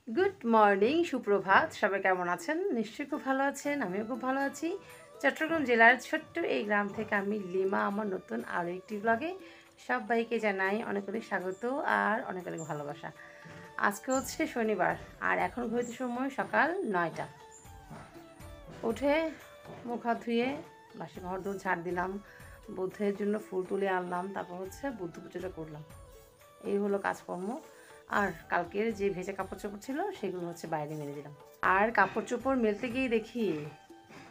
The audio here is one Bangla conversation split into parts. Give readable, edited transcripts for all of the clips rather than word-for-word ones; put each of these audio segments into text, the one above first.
গুড মর্নিং, সুপ্রভাত। সবাই কেমন আছেন? নিশ্চয়ই খুব ভালো আছেন। আমিও খুব ভালো আছি। চট্টগ্রাম জেলার ছোট্ট এই গ্রাম থেকে আমি লিমা আমার নতুন আরও একটি ব্লগে সবাইকে জানাই অনেক অনেক স্বাগত আর অনেক অনেক ভালোবাসা। আজকে হচ্ছে শনিবার আর এখন ঘড়িতে সময় সকাল 9টা। উঠে মুখ হাত ধুয়ে বাসি ঘর দৌড় ঝাড় দিলাম, বুদ্ধের জন্য ফুল তুলে আনলাম, তারপর হচ্ছে বুদ্ধ পুজোটা করলাম। এই হলো কাজকর্ম। আর কালকের যে ভেজা কাপড় চোপড় ছিল সেগুলো হচ্ছে বাইরে মেলে দিলাম। আর কাপড় চোপড় মেলতে গিয়ে দেখি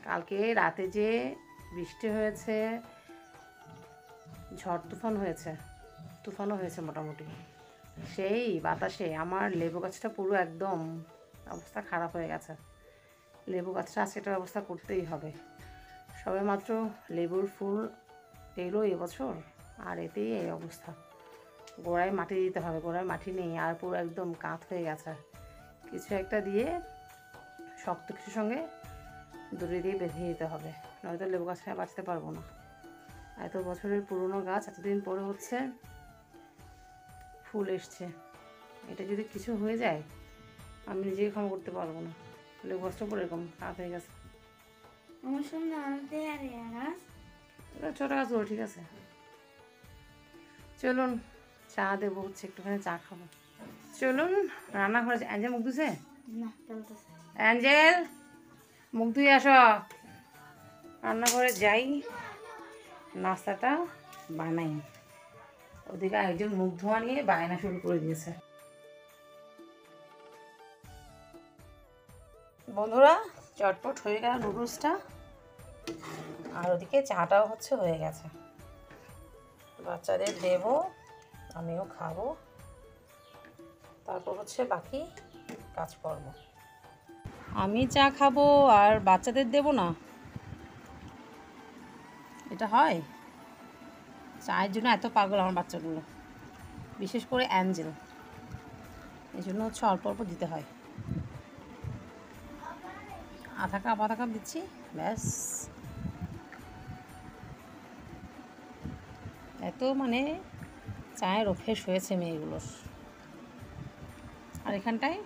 কালকে রাতে যে বৃষ্টি হয়েছে, ঝড় তুফান হয়েছে, তুফানও হয়েছে মোটামুটি, সেই বাতাসে আমার লেবু গাছটা পুরো একদম অবস্থা খারাপ হয়ে গেছে। লেবু গাছটা আজকে একটা ব্যবস্থা করতেই হবে। সবে মাত্র লেবুর ফুল এলো এবছর আর এতেই এই অবস্থা। গোড়ায় মাটি দিতে হবে, গোড়ায় মাটি নেই আর পুরো একদম কাঁচ হয়ে গেছে। কিছু একটা দিয়ে শক্ত কিছুর সঙ্গে দড়ি দিয়ে বেঁধে দিতে হবে, নয়তো লেবু গাছটা বাঁচতে পারবো না। এত বছরের পুরনো গাছ, এতদিন পরে হচ্ছে ফুল এসছে, এটা যদি কিছু হয়ে যায় আমি নিজেকে ক্ষমা করতে পারবো না। লেবু গাছটা পুরো এরকম কাঁচ হয়ে গেছে। আমার সামনে আনতে আরে গাছ ছোটো গাছ ঠিক আছে। চলুন চা দেবো, হচ্ছে একটুখানি চা খাবো। চলুন রান্নাঘরে। অ্যাঞ্জেল মুখ ধুছে? না চলতেছে। অ্যাঞ্জেল মুখ ধুয়ে আসো, রান্নাঘরে যাই, নাস্তাটা বানাই। ওদিকে একজন মুখ ধোয়া নিয়ে বায়না শুরু করে দিয়েছে। বন্ধুরা চটপট হয়ে গেল নুডলসটা, আর ওদিকে চাটাও হচ্ছে হয়ে গেছে। বাচ্চাদের দেবো, আমিও খাবো, তারপর হচ্ছে বাকি কাজকর্ম। আমি চা খাবো আর বাচ্চাদের দেবো না, এটা হয়? চায়ের জন্য এত পাগল আমার বাচ্চাগুলো, বিশেষ করে অ্যাঞ্জেল। এই জন্য হচ্ছে অল্প অল্প দিতে হয়। আধা কাপ দিচ্ছি, ব্যাস। এত মানে চায়ের অভ্যেস হয়েছে মেয়েগুলোর। আর এখানটায়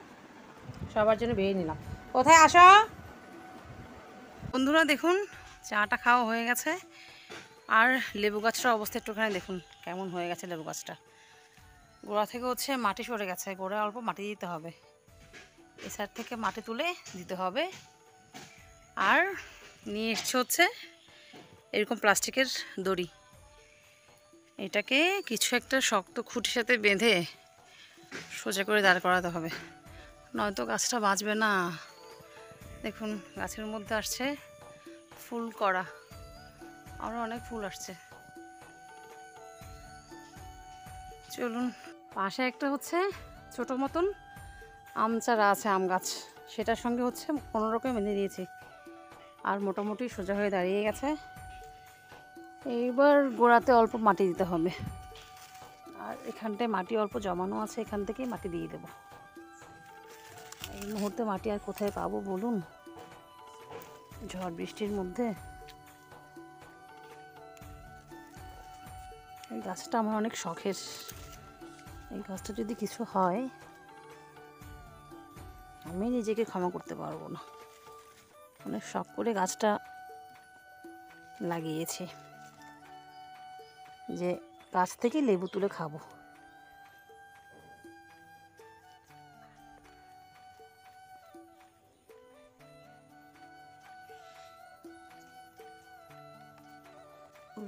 সবার জন্য বেরিয়ে নিলাম। কোথায় আসো বন্ধুরা, দেখুন চাটা খাওয়া হয়ে গেছে। আর লেবু গাছটার অবস্থা একটুখানি দেখুন কেমন হয়ে গেছে। লেবু গাছটা গোড়া থেকে হচ্ছে মাটি সরে গেছে, গোড়ায় অল্প মাটি দিতে হবে, এ সাইড থেকে মাটি তুলে দিতে হবে। আর নিয়ে এসছে হচ্ছে এরকম প্লাস্টিকের দড়ি, এটাকে কিছু একটা শক্ত খুঁটির সাথে বেঁধে সোজা করে দাঁড় করাতে হবে, নয়তো গাছটা বাঁচবে না। দেখুন গাছের মধ্যে আসছে ফুল করা, আরও অনেক ফুল আসছে। চলুন, পাশে একটা হচ্ছে ছোটো মতন আম চারা আছে, আম গাছ, সেটার সঙ্গে হচ্ছে কোনো রকম বেঁধে দিয়েছি। আর মোটামুটি সোজা হয়ে দাঁড়িয়ে গেছে। এইবার গোড়াতে অল্প মাটি দিতে হবে, আর এখানটায় মাটি অল্প জমানো আছে, এখান থেকেই মাটি দিয়ে দেবো। এই মুহূর্তে মাটি আর কোথায় পাবো বলুন, ঝড় বৃষ্টির মধ্যে। এই গাছটা আমার অনেক শখের, এই গাছটা যদি কিছু হয় আমি নিজেকে ক্ষমা করতে পারবো না। অনেক শখ করে গাছটা লাগিয়েছি যে গাছ থেকে লেবু তুলে খাবো।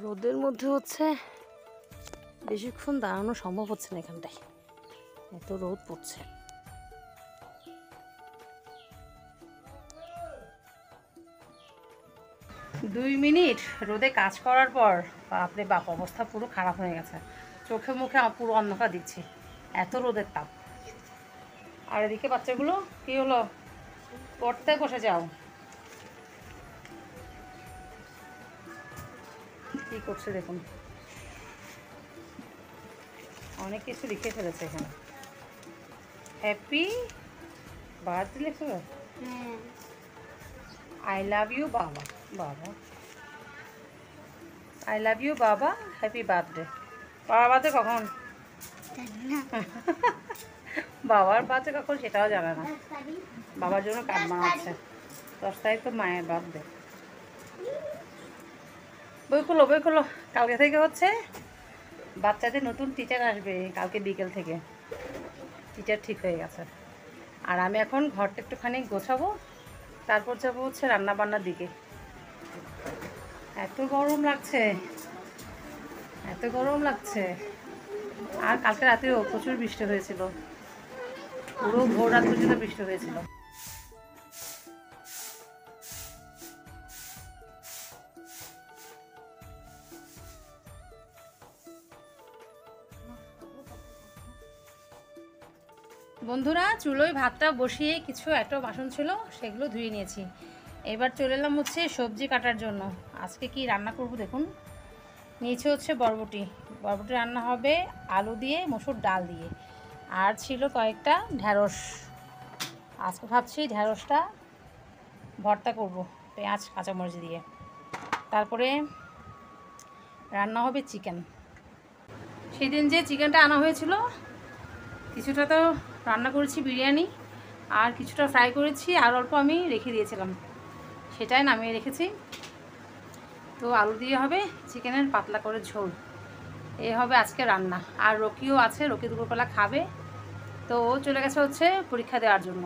রোদের মধ্যে হচ্ছে বেশিক্ষণ দাঁড়ানো সম্ভব হচ্ছে না, এখানটায় এত রোদ পড়ছে। দুই মিনিট রোদে কাজ করার পর বাপরে বাপ, অবস্থা পুরো খারাপ হয়ে গেছে, চোখে মুখে পুরো অন্ধকার দিচ্ছি, এত রোদের তাপ। আর এদিকে বাচ্চাগুলো কি হলো, পড়তে বসে যাও, কি করছে দেখুন, অনেক কিছু লিখে ফেলেছে এখানে। হ্যাপি বার্থডে লিখছে, আই লাভ ইউ বাবা, বাবা আই লাভ ইউ বাবা, হ্যাপি বার্থডে। বাবা বার্থডে কখন? বাবার বাচ্চা কখন সেটাও জানে না। বাবার জন্য কাঠ বানাচ্ছে। 10 তারিখ তো মায়ের বার্থডে। বই খুলো। কালকে থেকে হচ্ছে বাচ্চাদের নতুন টিচার আসবে, কালকে বিকেল থেকে টিচার ঠিক হয়ে গেছে। আর আমি এখন ঘরটা একটুখানি গোছাবো, তারপর যাবো হচ্ছে রান্না বান্নার দিকে। এত গরম লাগছে, এত গরম লাগছে। আর কালকে রাতেও প্রচুর বৃষ্টি হয়েছিল, পুরো ভোর রাত পর্যন্ত বৃষ্টি হয়েছিল। বন্ধুরা, চুলোয় ভাতটা বসিয়ে কিছু একটা বাসন ছিল সেগুলো ধুয়ে নিয়েছি। এবার চলে এলাম হচ্ছে সবজি কাটার জন্য। আজকে কি রান্না করব দেখুন। নিয়েছি হচ্ছে বরবটি রান্না হবে আলু দিয়ে, মসুর ডাল দিয়ে। আর ছিল কয়েকটা ঢ্যাঁড়স। আজকে ভাবছি ঢ্যাঁড়সটা ভর্তা করব পেঁয়াজ কাঁচামরিচ দিয়ে। তারপরে রান্না হবে চিকেন। সেদিন যে চিকেনটা আনা হয়েছিল কিছুটা তো রান্না করেছি বিরিয়ানি, আর কিছুটা ফ্রাই করেছি, আর অল্প আমি রেখে দিয়েছিলাম, সেটাই নামিয়ে রেখেছি। তো আলু দিয়ে হবে চিকেনের পাতলা করে ঝোল। এই হবে আজকে রান্না। আর রকিও আছে, রকি দুপুরবেলা খাবে। তো ও চলে গেছে হচ্ছে পরীক্ষা দেওয়ার জন্য,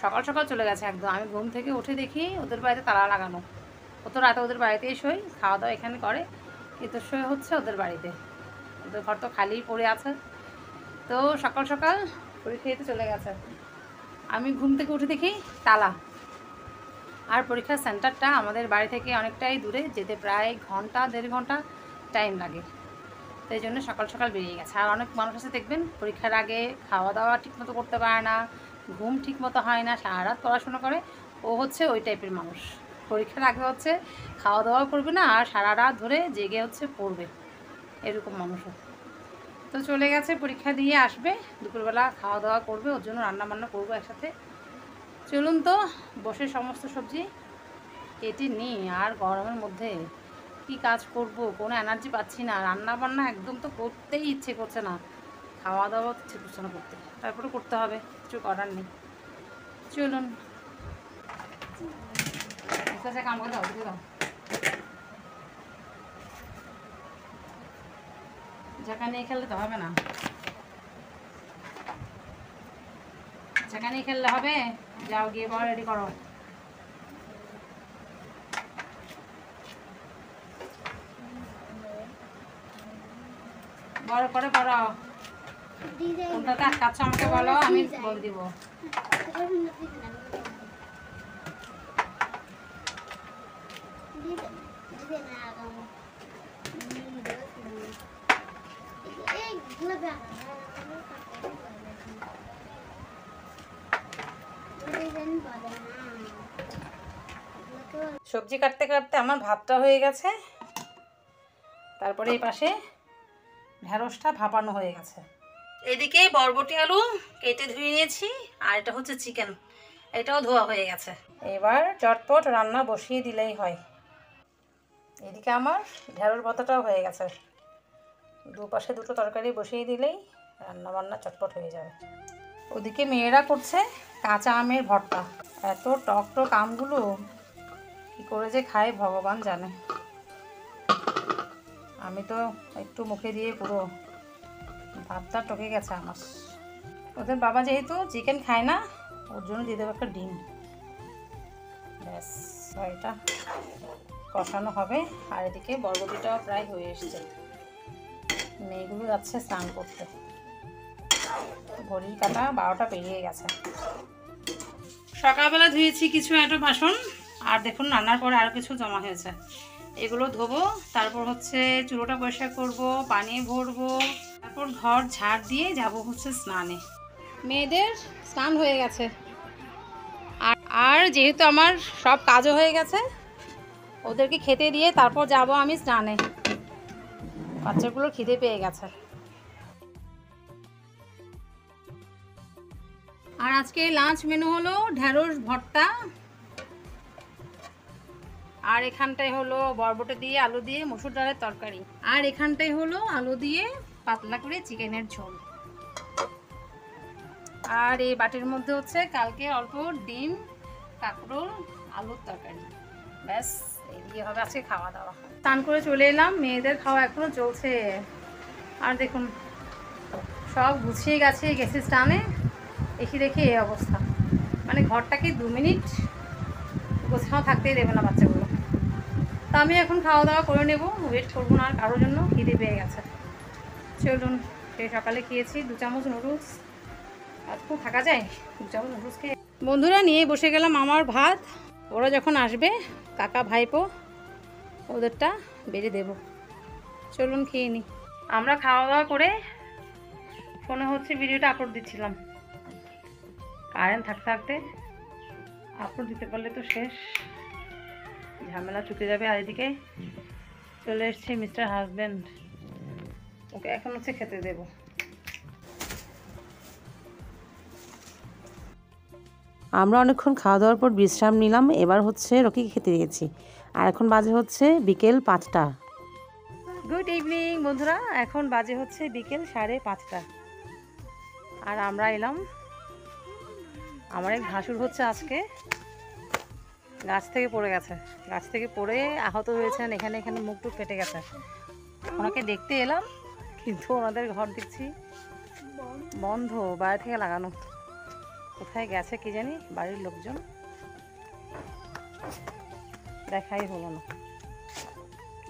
সকাল সকাল চলে গেছে একদম। আমি ঘুম থেকে উঠে দেখি ওদের বাড়িতে তালা লাগানো। ও তো রাতে ওদের বাড়িতেই শোয়, খাওয়া দাওয়া এখানে করে, কিন্তু শোয় হচ্ছে ওদের বাড়িতে। ওদের ঘর তো খালিই পড়ে আছে। তো সকাল সকাল পরীক্ষা দিতে চলে গেছে। আমি ঘুম থেকে উঠে দেখি তালা। আর পরীক্ষার সেন্টারটা আমাদের বাড়ি থেকে অনেকটাই দূরে, যেতে প্রায় 1-1.5 ঘন্টা টাইম লাগে। তো এই জন্য সকাল সকাল বেরিয়ে গেছে। আর অনেক মানুষ আছে দেখবেন পরীক্ষার আগে খাওয়া দাওয়া ঠিকমতো করতে পারে না, ঘুম ঠিকমতো হয় না, সারা রাত পড়াশোনা করে। ও হচ্ছে ওই টাইপের মানুষ। পরীক্ষার আগে হচ্ছে খাওয়া দাওয়া করবে না, আর সারা রাত ধরে জেগে হচ্ছে পড়বে, এরকম মানুষও। তো চলে গেছে, পরীক্ষা দিয়ে আসবে, দুপুরবেলা খাওয়া দাওয়া করবে, ওর জন্য রান্না বান্না করবো একসাথে। চলুন তো বসে সমস্ত সবজি কেটে নিই। আর গরমের মধ্যে কি কাজ করব, কোনো এনার্জি পাচ্ছি না। রান্না বান্না একদম তো করতেই ইচ্ছে করছে না, খাওয়া দাওয়া ইচ্ছে করছে না করতে, তারপরে করতে হবে, কিছু করার নেই। চলুন কাম করে দাও, দিয়ে দাও। যেখানে খেললে তো হবে না, যেখানেই খেললে হবে। যাও গিয়ে বড় রেডি করো। বড় করে পড়ো। কোনটা কাজ আমাকে বলো, আমি বলে দিব। সবজি কাটতে কাটতে আমার ভাতটা হয়ে গেছে। তারপরে এই পাশে ঢ্যাঁড়সটা ভাপানো হয়ে গেছে। এদিকে বরবটি আলু কেটে ধুয়ে নিয়েছি, আর এটা হচ্ছে চিকেন, এটাও ধোয়া হয়ে গেছে। এবার চটপট রান্না বসিয়ে দিলেই হয়। এদিকে আমার ঢ্যাঁড়স ভর্তাটাও হয়ে গেছে। দুপাশে দুটো তরকারি বসিয়ে দিলেই রান্না বান্না চটপট হয়ে যাবে। ওদিকে মেয়েরা করছে কাঁচা আমের ভর্তা। এত টক টক আমগুলো কী করে যে খায় ভগবান জানে। আমি তো একটু মুখে দিয়ে পুরো ভাতটা টকে গেছে আমার। ওদের বাবা যেহেতু চিকেন খায় না, ওর জন্য দিয়ে দেবো একটা ডিম। ব্যাস, এটা কষানো হবে। আর এদিকে বরবটিটাও প্রায় হয়ে এসছে। মেয়েগুলো যাচ্ছে স্নান করতে। ঘড়ির কাঁটা 12টা পেরিয়ে গেছে। সকালবেলা ধুয়েছি কিছু একটা বাসন, আর দেখুন রান্নার পরে আরও কিছু জমা হয়েছে। এগুলো ধোবো, তারপর হচ্ছে চুলোটা পরিষ্কার করব, পানি ভরবো, তারপর ঘর ঝাড় দিয়ে যাব হচ্ছে স্নানে। মেয়েদের স্নান হয়ে গেছে। আর যেহেতু আমার সব কাজও হয়ে গেছে, ওদেরকে খেতে দিয়ে তারপর যাব আমি স্নানে। বাচ্চাগুলো খিদে পেয়ে গেছে। আর আজকে লাঞ্চ মেনু হলো ঢ্যাঁড়স ভর্তা, আর এখানটায় হলো বরবটি দিয়ে আলু দিয়ে মসুর ডালের তরকারি, আর এখানটায় হলো আলু দিয়ে পাতলা করে চিকেনের ঝোল। আর এই বাটির মধ্যে হচ্ছে কালকে অল্প ডিম, কাঁকরোল, আলুর তরকারি। ব্যাস এই দিয়ে হবে আজকে খাওয়া দাওয়া। স্নান করে চলে এলাম, মেয়েদের খাওয়া এখনো চলছে। আর দেখুন সব গুছিয়ে গেছে স্নানে, এসে দেখি এই অবস্থা। মানে ঘরটাকে 2 মিনিট গোছানো থাকতেই দেবে না বাচ্চাগুলো। তা আমি এখন খাওয়া দাওয়া করে নেব, ওয়েট করবো না আর কারোর জন্য, খিদে পেয়ে গেছে। চলুন, সেই সকালে খেয়েছি 2 চামচ নুডলস, আর তো থাকা যায় 2 চামচ নুডলস খেয়ে। বন্ধুরা নিয়ে বসে গেলাম আমার ভাত। ওরা যখন আসবে কাকা ভাইপো ওদেরটা বেড়ে দেব। চলুন খেয়ে নিই। আমরা খাওয়া দাওয়া করে ফোনে হচ্ছে ভিডিওটা আপলোড দিচ্ছিলাম। কারেন্ট থাকতে থাকতে আপলোড দিতে পারলে তো শেষ, ঝামেলা চুকে যাবে। আর এদিকে চলে এসছে মিস্টার হাজব্যান্ড, ওকে এখন হচ্ছে খেতে দেব। আমরা অনেকক্ষণ খাওয়া দাওয়ার পর বিশ্রাম নিলাম, এবার হচ্ছে রকিকে খেতে দিয়েছি। আর এখন বাজে হচ্ছে বিকেল 5টা। গুড ইভিনিং বন্ধুরা, এখন বাজে হচ্ছে বিকেল 5:30। আর আমরা এলাম, আমার এক ভাসুর হচ্ছে আজকে গাছ থেকে পড়ে গেছে, গাছ থেকে পড়ে আহত হয়েছেন, এখানে মুখ টুক ফেটে গেছে। ওনাকে দেখতে এলাম, কিন্তু ওনাদের ঘর দেখছি বন্ধ, বাইরে থেকে লাগানো। কোথায় গেছে কি জানি, বাড়ির লোকজন দেখাই হলো না।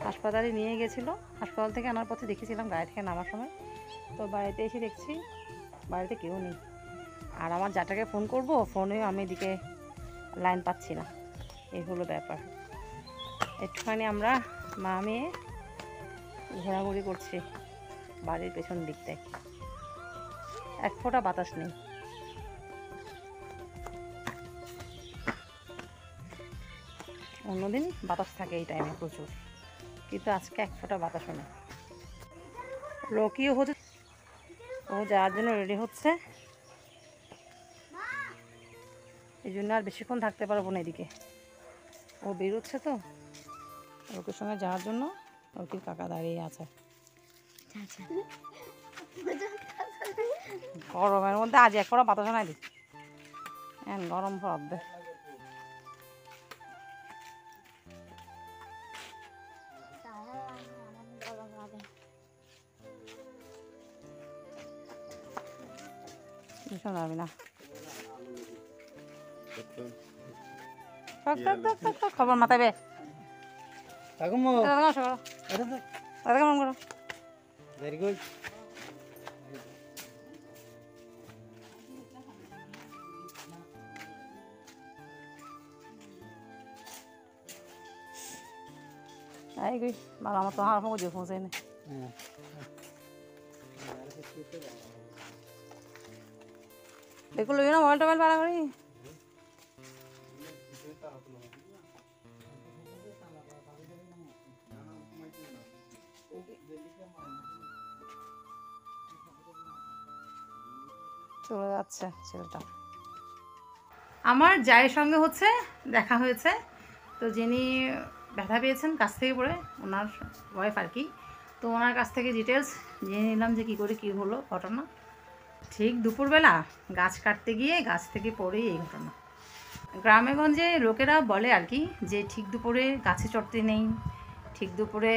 হাসপাতালে নিয়ে গেছিলো, হাসপাতাল থেকে আনার পথে দেখেছিলাম গাড়ি থেকে নামার সময়। তো বাড়িতে এসে দেখছি বাড়িতে কেউ নেই। আর আমার যাটাকে ফোন করব, ফোনেও আমি এদিকে লাইন পাচ্ছি না। এই হলো ব্যাপার। একটুখানি আমরা মা মেয়ে ঘোরাঘুরি করছি বাড়ির পেছন দিকটায়, এক ফোঁটা বাতাস নেই। অন্যদিন বাতাস থাকে এই টাইমে প্রচুর, কিন্তু আজকে এক ফোঁটা বাতাসও নেই। রকিও হচ্ছে, ও যাওয়ার জন্য রেডি হচ্ছে, এই জন্য আর বেশিক্ষণ থাকতে পারবো না এদিকে। ও বেরোচ্ছে তো, রকির সঙ্গে যাওয়ার জন্য রকির কাকা দাঁড়িয়ে আছে। গরমের মধ্যে আজ এক ফোঁটা বাতাস নাই দিই, গরম ভাববে। ভীষণ পারবি না, খবর মাথায় বে কেমন করো। Very good. এই গই বাবা আমার তো হার ফোন দিয়ে পৌঁছাই না। দেখো লই না মোবাইল টোবাইল পাড়া করি। চলে যাচ্ছে ছেলেটা। আমার জায়ের সঙ্গে হচ্ছে দেখা হয়েছে, তো যিনি ব্যথা পেয়েছেন কাছ থেকে পড়ে, ওনার ওয়াইফ আর কি। তো ওনার কাছ থেকে ডিটেলস জেনে নিলাম যে কী করে কী হলো ঘটনা। ঠিক দুপুরবেলা গাছ কাটতে গিয়ে গাছ থেকে পড়েই এই ঘটনা। গ্রামেগঞ্জে লোকেরা বলে আর কি, যে ঠিক দুপুরে গাছে চড়তে নেই, ঠিক দুপুরে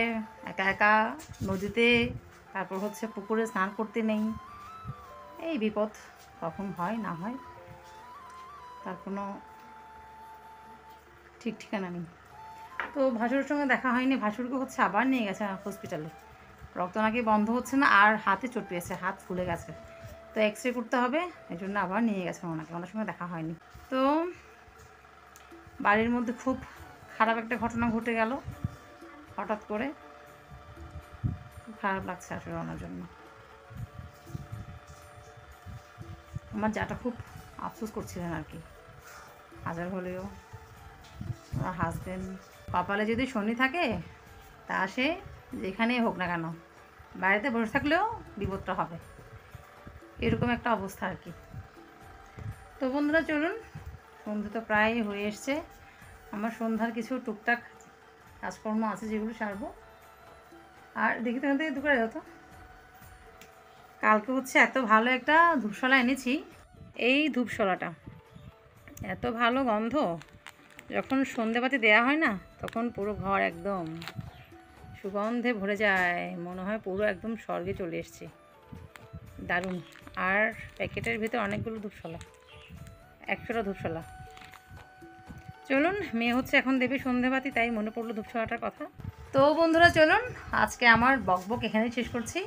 একা একা নদীতে, তারপর হচ্ছে পুকুরে স্নান করতে নেই। এই বিপদ কখন হয় না হয় তার কোনো ঠিক ঠিকানা নেই। তো ভাসুরের সঙ্গে দেখা হয়নি, ভাসুরকে হচ্ছে আবার নিয়ে গেছে হসপিটালে। রক্ত নাকি বন্ধ হচ্ছে না, আর হাতে চোট পেয়েছে, হাত ফুলে গেছে, তো এক্স রে করতে হবে, এই জন্য আবার নিয়ে গেছে ওনাকে। ওনার সঙ্গে দেখা হয়নি। তো বাড়ির মধ্যে খুব খারাপ একটা ঘটনা ঘটে গেল হঠাৎ করে, খুব খারাপ লাগছে আসলে ওনার জন্য। আমার যাটা খুব আফসোস করছিলেন আর কি, হাজার হলেও আমার হাজব্যান্ড। কপালে যদি শনি থাকে তা সে যেখানেই হোক না কেন, বাড়িতে বসে থাকলেও বিপদটা হবে, এরকম একটা অবস্থা আর কি। তো বন্ধুরা চলুন, সন্ধ্যে তো প্রায় হয়ে এসছে, আমার সন্ধ্যার কিছু টুকটাক কাজকর্ম আছে যেগুলো সারবো। আর দেখি তো এখান থেকে দুপুরে যেত, কালকে হচ্ছে এত ভালো একটা ধূপশলা এনেছি, এই ধূপশলাটা এত ভালো গন্ধ, যখন সন্ধেবাতি দেওয়া হয় না তখন পুরো ঘর একদম সুগন্ধে ভরে যায়, মনে হয় পুরো একদম স্বর্গে চলে এসেছি। দারুণ। আর প্যাকেটের ভিতর অনেকগুলো ধূপশলা, 100টা ধূপশলা। চলুন, মেয়ে হচ্ছে এখন দেবে সন্ধেবাতি, তাই মনে পড়লো ধূপশলাটার কথা। তো বন্ধুরা চলুন, আজকে আমার বকবক এখানেই শেষ করছি।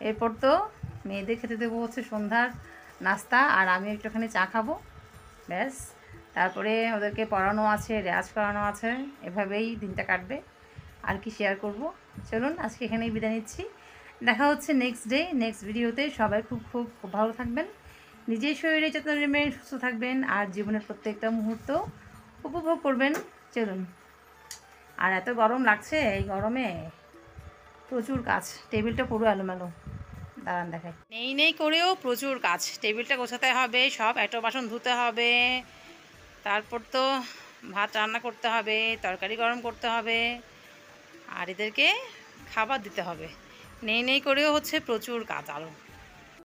এরপর তো মেয়েদের খেতে দেবো হচ্ছে সন্ধ্যার নাস্তা, আর আমি একটুখানি চা খাবো, ব্যাস। তারপরে ওদেরকে পড়ানো আছে, রেয়াজ করানো আছে, এভাবেই দিনটা কাটবে। আর কি শেয়ার করব। চলুন আজকে এখানেই বিদায় নিচ্ছি। দেখা হচ্ছে নেক্সট ডে, নেক্সট ভিডিওতে। সবাই খুব খুব খুব ভালো থাকবেন, নিজের শরীরে যত্ন নেবেন, সুস্থ থাকবেন, আর জীবনের প্রত্যেকটা মুহূর্ত উপভোগ করবেন। চলুন। আর এত গরম লাগছে, এই গরমে প্রচুর কাজ, টেবিলটা পুরো এলোমেলো। দাঁড়ান দেখাই। নেই করেও প্রচুর কাজ, টেবিলটা গোছাতে হবে, সব এঁটো বাসন ধুতে হবে, তারপর তো ভাত রান্না করতে হবে, তরকারি গরম করতে হবে, আর এদেরকে খাবার দিতে হবে। নেই করেও হচ্ছে প্রচুর কাজ আরও।